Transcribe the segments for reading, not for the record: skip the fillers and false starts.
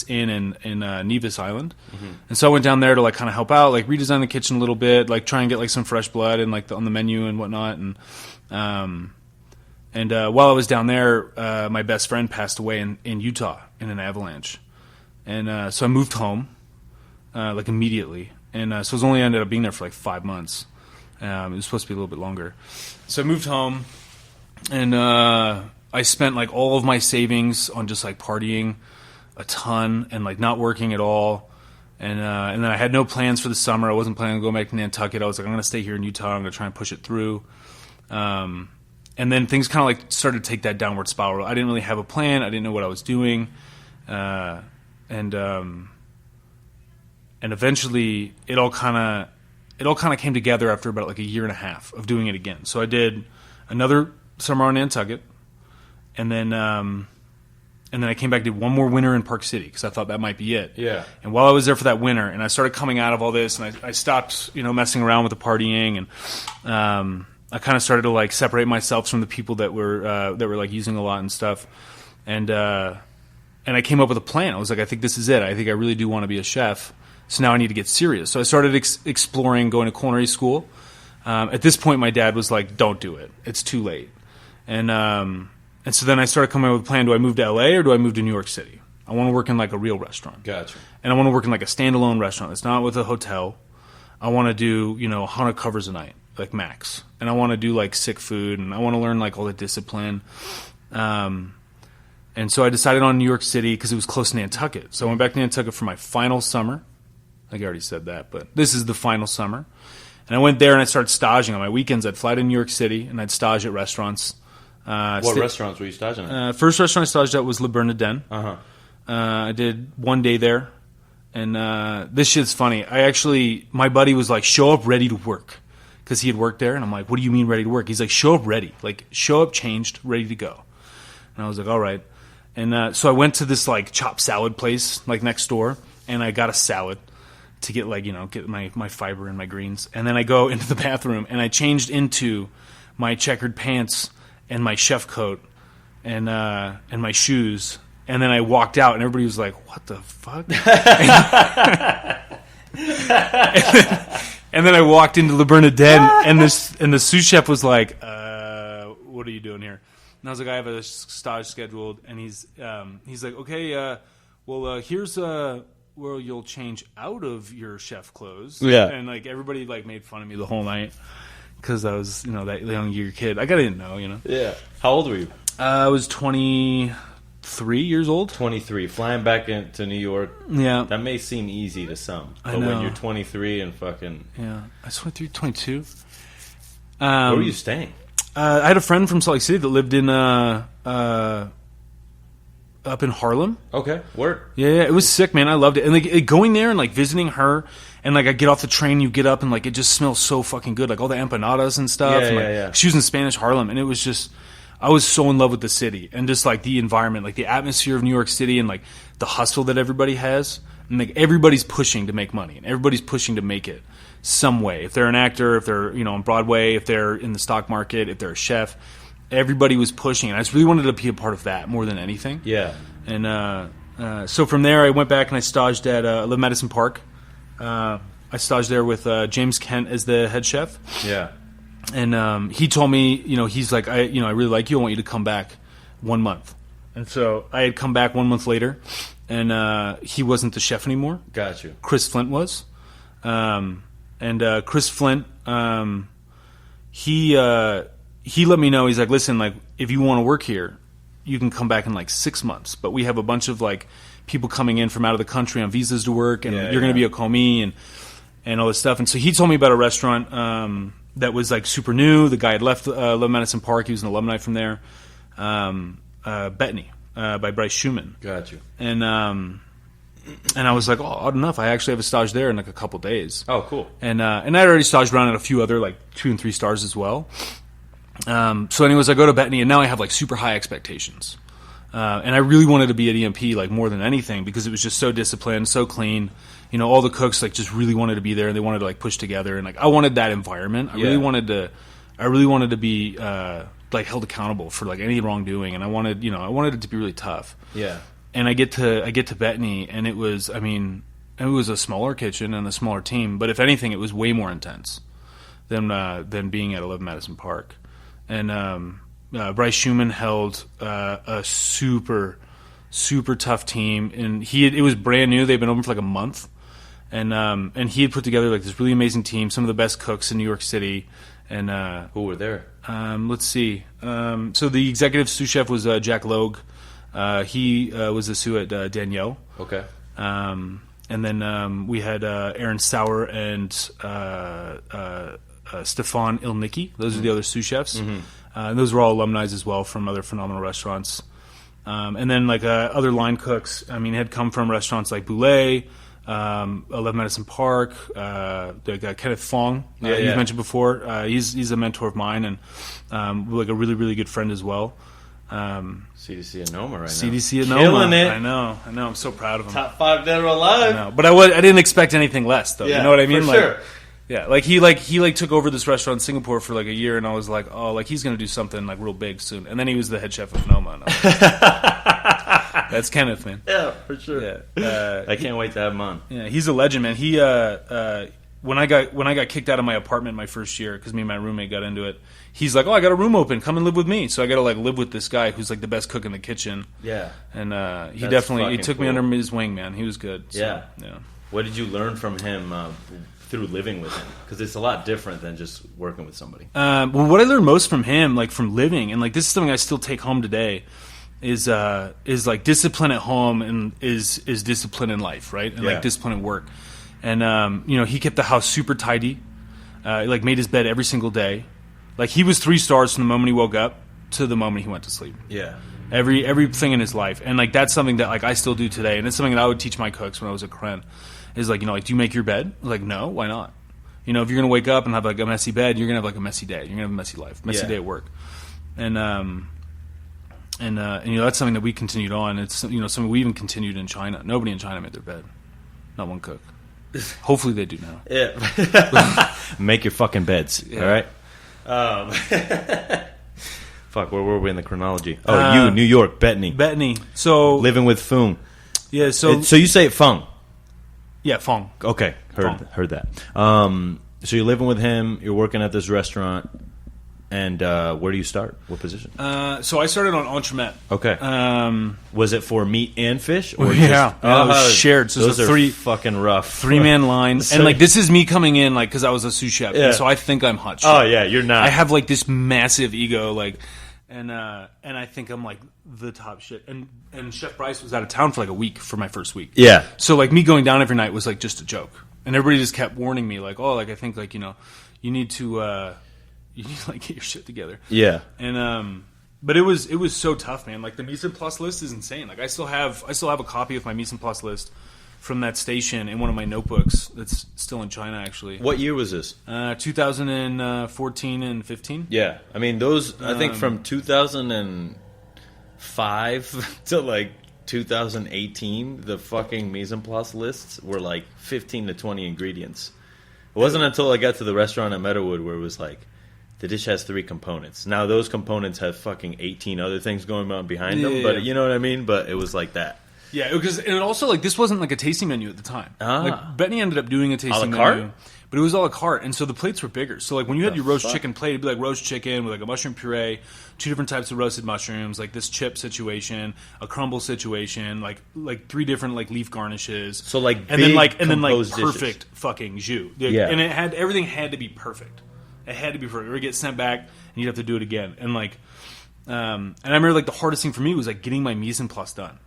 Inn in Nevis Island, and so I went down there to like kind of help out, like redesign the kitchen a little bit, like try and get like some fresh blood and like on the menu and whatnot. And while I was down there, my best friend passed away in Utah in an avalanche, and so I moved home like immediately, and so I was only ended up being there for like 5 months. It was supposed to be a little bit longer, so I moved home, and I spent like all of my savings on just like partying a ton and like not working at all. And then I had no plans for the summer. I wasn't planning on going back to Nantucket. I was like, I'm going to stay here in Utah. I'm going to try and push it through. And then things kind of like started to take that downward spiral. I didn't really have a plan. I didn't know what I was doing. And eventually it all kind of came together after about like a year and a half of doing it again. So I did another summer on Nantucket. And then I came back, did one more winter in Park City because I thought that might be it. Yeah. And while I was there for that winter, and I started coming out of all this, and I stopped, messing around with the partying, and I kind of started to like separate myself from the people that were like using a lot and stuff. And I came up with a plan. I was like, I think this is it. I think I really do want to be a chef. So now I need to get serious. So I started exploring going to culinary school. At this point, my dad was like, "Don't do it. It's too late." And so then I started coming up with a plan. Do I move to LA or do I move to New York City? I want to work in like a real restaurant. Gotcha. And I want to work in like a standalone restaurant. It's not with a hotel. I want to do, 100 covers a night, like max. And I want to do like sick food, and I want to learn like all the discipline. And so I decided on New York City because it was close to Nantucket. So I went back to Nantucket for my final summer. I think I already said that, but this is the final summer. And I went there and I started staging. On my weekends, I'd fly to New York City and I'd stage at restaurants. What restaurants were you staging at? First restaurant I staged at was Le Bernardin. Uh-huh. I did one day there. And this shit's funny. My buddy was like, show up ready to work. Because he had worked there. And I'm like, what do you mean ready to work? He's like, show up ready. Like, show up changed, ready to go. And I was like, all right. And so I went to this like chopped salad place like next door. And I got a salad to get like, get my fiber and my greens. And then I go into the bathroom and I changed into my checkered pants and my chef coat and my shoes, and then I walked out, and everybody was like, "What the fuck?" and then I walked into Le Bernardin, and the sous chef was like, "What are you doing here?" And I was like, "I have a stage scheduled," and he's like, "Okay, here's where you'll change out of your chef clothes." Yeah, and like everybody like made fun of me the whole night. Because I was, that young year kid. I didn't know, Yeah. How old were you? I was 23 years old. 23. Flying back into New York. Yeah. That may seem easy to some. But I know. when you're 23 and fucking... Yeah. I was 23, 22. Where were you staying? I had a friend from Salt Lake City that lived in... up in Harlem. Okay. Word. Yeah. It was sick, man. I loved it. And like going there and like visiting her... And, like, I get off the train, you get up, and, like, it just smells so fucking good. Like, all the empanadas and stuff. Yeah, and, like, yeah. She was in Spanish Harlem, and it was just... I was so in love with the city. And just, like, the environment. Like, the atmosphere of New York City and, like, the hustle that everybody has. And, like, everybody's pushing to make money. And everybody's pushing to make it some way. If they're an actor, if they're, on Broadway, if they're in the stock market, if they're a chef. Everybody was pushing. And I just really wanted to be a part of that more than anything. Yeah. And so from there, I went back and I staged at Live Madison Park. I staged there with James Kent as the head chef. Yeah. And he told me, he's like, I really like you. I want you to come back 1 month. And so I had come back 1 month later, and he wasn't the chef anymore. Got you. Chris Flint was. And Chris Flint, he let me know. He's like, listen, like, if you want to work here, you can come back in like 6 months. But we have a bunch of like people coming in from out of the country on visas to work, and you're going to be a commis and all this stuff. And so he told me about a restaurant that was like super new. The guy had left Love Madison Park. He was an alumni from there. Bettany by Bryce Schumann. Got you. And I was like, oh, odd enough. I actually have a stage there in like a couple days. Oh, cool. And I'd already staged around at a few other like 2 and 3 stars as well. So anyways, I go to Bettany, and now I have like super high expectations. And I really wanted to be at EMP like more than anything because it was just so disciplined, so clean. All the cooks like just really wanted to be there, and they wanted to like push together, and like I wanted that environment. I really wanted to be like held accountable for like any wrongdoing, and I wanted it to be really tough. Yeah. and I get to Bettany, and it was a smaller kitchen and a smaller team, but if anything, it was way more intense than being at 11 Madison Park. And Bryce Schumann held a super tough team, and it was brand new. They'd been open for like a month, and he had put together like this really amazing team, some of the best cooks in New York City. And who were there? Let's see. So the executive sous chef was Jack Logue. He was the sous at Danielle. Okay. And then we had Aaron Sauer and Stefan Ilnicki. Those are the other sous chefs. And those were all alumni as well from other phenomenal restaurants. And then like other line cooks, had come from restaurants like Boulay, 11 Madison Park, Kenneth Fong, you've mentioned before. He's a mentor of mine and like a really, really good friend as well. CDC at Noma right now. CDC at Noma. Killing it. I know. I'm so proud of him. Top 5 dead or alive. I know. But I didn't expect anything less, though. Yeah, you know what I mean? For like, sure. Yeah, like he took over this restaurant in Singapore for like a year, and I was like, oh, like he's gonna do something like real big soon. And then he was the head chef of Noma. And I was like, that's Kenneth, man. Yeah, for sure. Yeah, I can't wait to have him on. Yeah, he's a legend, man. He when I got kicked out of my apartment my first year because me and my roommate got into it, he's like, oh, I got a room open, come and live with me. So I got to like live with this guy who's like the best cook in the kitchen. Yeah, and he That's definitely took cool. me under his wing, man. He was good. So, yeah. What did you learn from him through living with him? Because it's a lot different than just working with somebody. Well, what I learned most from him, like from living, and like this is something I still take home today, is like discipline at home and is discipline in life, right? And like discipline at work. And he kept the house super tidy. Like made his bed every single day. Like he was 3 stars from the moment he woke up to the moment he went to sleep. Yeah. Everything in his life. And like that's something that like I still do today, and it's something that I would teach my cooks when I was at Crenn. Is like, like, do you make your bed? Like, no, why not? If you're gonna wake up and have like a messy bed, you're gonna have like a messy day. You're gonna have a messy life, messy day at work. And that's something that we continued on. It's something we even continued in China. Nobody in China made their bed, not one cook. Hopefully they do now. Yeah. Make your fucking beds. Yeah. All right. Fuck, where were we in the chronology? Oh, New York, Bettany. So living with Fung. Yeah. So you say Fung. Yeah, Fong. Okay, heard that. So you're living with him. You're working at this restaurant, and where do you start? What position? So I started on entremet. Okay. Was it for meat and fish? Or it was shared. So those it's are fucking rough. 3-man line, and like this is me coming in like because I was a sous chef, and so I think I'm hot shit. Oh yeah, you're not. I have like this massive ego, like, and I think I'm like the top shit. And Chef Bryce was out of town for like a week for my first week. Yeah. So like me going down every night was like just a joke, and everybody just kept warning me like, oh, like I think like you need to like get your shit together. Yeah. And but it was so tough, man. Like the mise en place list is insane. Like I still have a copy of my mise en place list from that station in one of my notebooks that's still in China actually. What year was this? 2014 and 15. Yeah. I mean those I think from 2005 to like 2018 the fucking mise en place lists were like 15 to 20 ingredients. It wasn't until I got to the restaurant at Meadowood where it was like the dish has 3 components. Now those components have fucking 18 other things going on behind them, but you know what I mean? But it was like that. Yeah, because and also like this wasn't like a tasting menu at the time. Like Bettany ended up doing a tasting menu, but it was a la carte, and so the plates were bigger. So like when you had your roast chicken plate, it'd be like roast chicken with like a mushroom puree, 2 different types of roasted mushrooms, like this chip situation, a crumble situation, like 3 different like leaf garnishes. So like and then like perfect dishes. Fucking jus. Yeah, and everything had to be perfect. It had to be perfect. Or it get sent back, and you'd have to do it again. And like, and I remember like the hardest thing for me was like getting my mise en place done.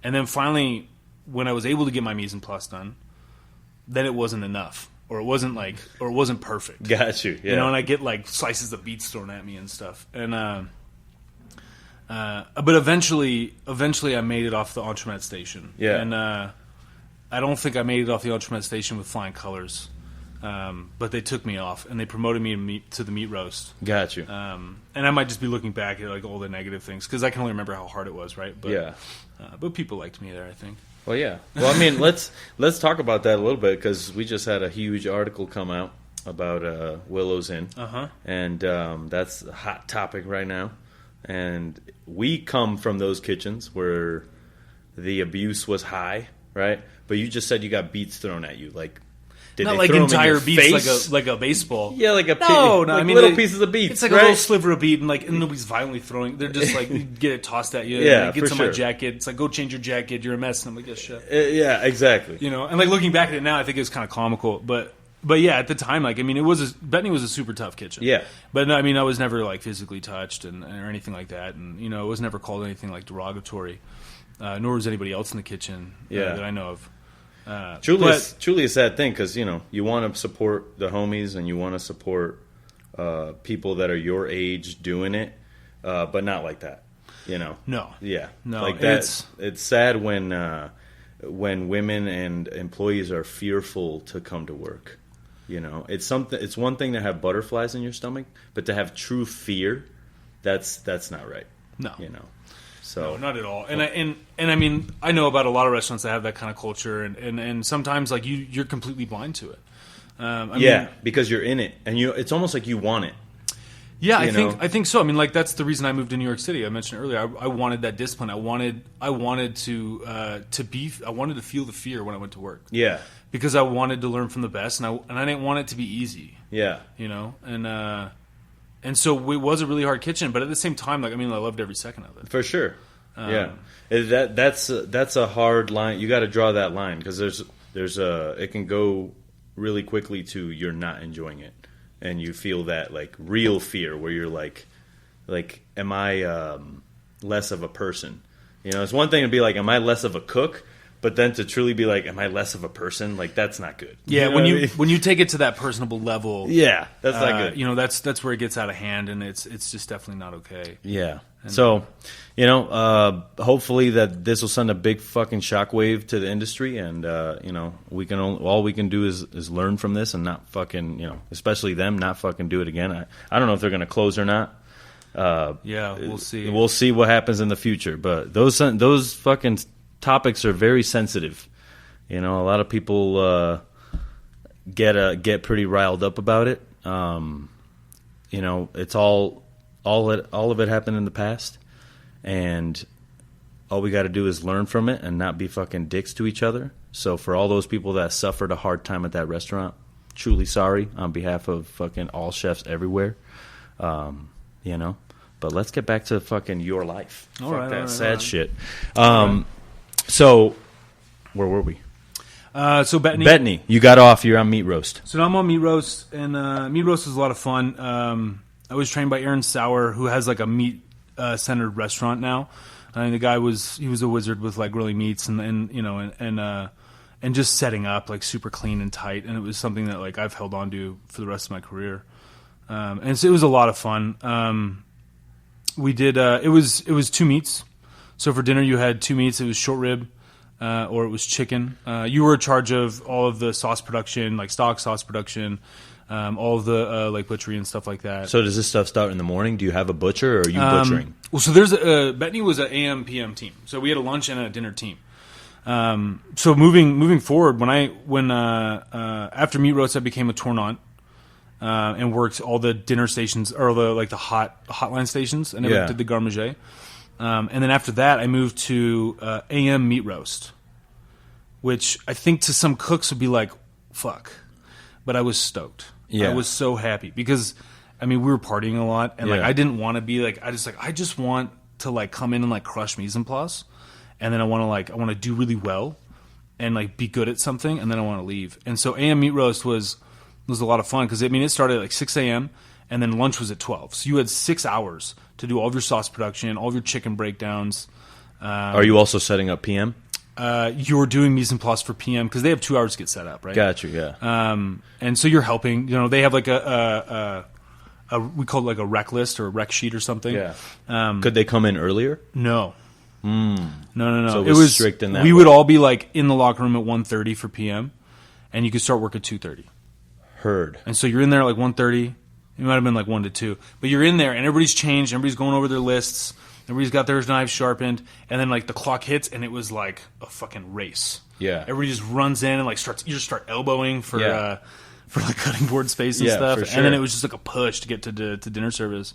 And then finally, when I was able to get my mise en place done, then it wasn't enough, or it wasn't perfect. Got you. Yeah. And I get like slices of beets thrown at me and stuff. And but eventually, I made it off the entremet station. Yeah. And I don't think I made it off the entremet station with flying colors. But they took me off, and they promoted me to the meat roast. Got you. And I might just be looking back at like all the negative things because I can only remember how hard it was, right? But, yeah. But people liked me there, I think. Well, yeah. Well, I mean, let's talk about that a little bit because we just had a huge article come out about Willow's Inn, and that's a hot topic right now. And we come from those kitchens where the abuse was high, right? But you just said you got beats thrown at you, like. Did Not they like throw 'em in entire your beats, face? like a baseball. Yeah, like no. like I mean, little pieces of beats. It's like right? a little sliver of beat, and nobody's violently throwing. They're just like, you get it tossed at you. Yeah, it gets for on sure. my jacket. It's like, go change your jacket. You're a mess. And I'm like, yeah, shit. Yeah, exactly. You know, and like looking back at it now, I think it was kind of comical, but yeah, at the time, like, I mean, Bettany was a super tough kitchen. Yeah, but no, I mean, I was never like physically touched or anything like that, and you know, it was never called anything like derogatory, nor was anybody else in the kitchen that I know of. Truly a sad thing because you know you want to support the homies and you want to support people that are your age doing it, but not like that. You know, no, like that. It's sad when women and employees are fearful to come to work. You know, it's one thing to have butterflies in your stomach, but to have true fear, that's not right. No, you know. So no, not at all. And I mean, I know about a lot of restaurants that have that kind of culture, and sometimes like you're completely blind to it. I mean, because you're in it, and it's almost like you want it. Yeah, I think so. I mean, like that's the reason I moved to New York City. I mentioned earlier, I wanted that discipline. I wanted to feel the fear when I went to work. Yeah, because I wanted to learn from the best, and I didn't want it to be easy. Yeah, you know, and so it was a really hard kitchen, but at the same time, like I mean, I loved every second of it. For sure. That's a hard line. You got to draw that line because it can go really quickly to you're not enjoying it, and you feel that like real fear where you're like, am I less of a person? You know, it's one thing to be like, am I less of a cook? But then to truly be like, am I less of a person? Like that's not good. Yeah, you know when you take it to that personable level, yeah, that's not good. You know, that's where it gets out of hand, and it's just definitely not okay. Yeah. So, you know, hopefully that this will send a big fucking shockwave to the industry, and you know, all we can do is learn from this and not fucking, you know, especially them, not fucking do it again. I don't know if they're gonna close or not. We'll see. We'll see what happens in the future, but those fucking topics are very sensitive. You know, a lot of people get pretty riled up about it. You know, it's all of it happened in the past, and all we got to do is learn from it and not be fucking dicks to each other. So for all those people that suffered a hard time at that restaurant, truly sorry on behalf of fucking all chefs everywhere. You know, but let's get back to fucking your life. Fuck that sad shit. So, where were we? So Bettany, you got off. You're on meat roast. So now I'm on meat roast, and meat roast is a lot of fun. I was trained by Aaron Sauer, who has like a meat centered restaurant now. And the guy was a wizard with like grilling meats and you know and just setting up like super clean and tight. And it was something that like I've held on to for the rest of my career. And so it was a lot of fun. We did it was 2 meats. So for dinner, you had 2 meats. It was short rib, or it was chicken. You were in charge of all of the sauce production, like stock sauce production, all of the like butchery and stuff like that. So does this stuff start in the morning? Do you have a butcher, or are you butchering? Well, so there's Bettany was an AM PM team. So we had a lunch and a dinner team. So moving forward, when after meat roast, I became a tournant. And worked all the dinner stations or the hotline stations, and I did the garde. And then after that, I moved to AM meat roast, which I think to some cooks would be like, fuck. But I was stoked. Yeah. I was so happy because, I mean, we were partying a lot, and like I didn't want to be like, I just want to like come in and like crush mise en place, and then I want to do really well, and like be good at something, and then I want to leave. And so AM meat roast was a lot of fun because I mean it started at like 6 a.m. and then lunch was at 12. So you had 6 hours to do all of your sauce production, all of your chicken breakdowns. Are you also setting up PM? You're doing mise en place for PM because they have 2 hours to get set up, right? Got you, yeah. And so you're helping. You know, they have like a we call it like a rec list or a rec sheet or something. Yeah. Could they come in earlier? No. No. So it was strict in that. We would all be like in the locker room at 1:30 for PM, and you could start work at 2:30. Heard. And so you're in there at like 1:30. It might have been like 1 to 2, but you're in there and everybody's changed. Everybody's going over their lists. Everybody's got their knives sharpened, and then like the clock hits, and it was like a fucking race. Yeah. Everybody just runs in and like you just start elbowing for like cutting board space and stuff, for sure. and then it was just like a push to get to dinner service.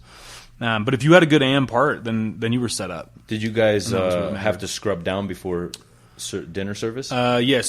But if you had a good AM part, then you were set up. Did you guys have to scrub down before dinner service? Yes.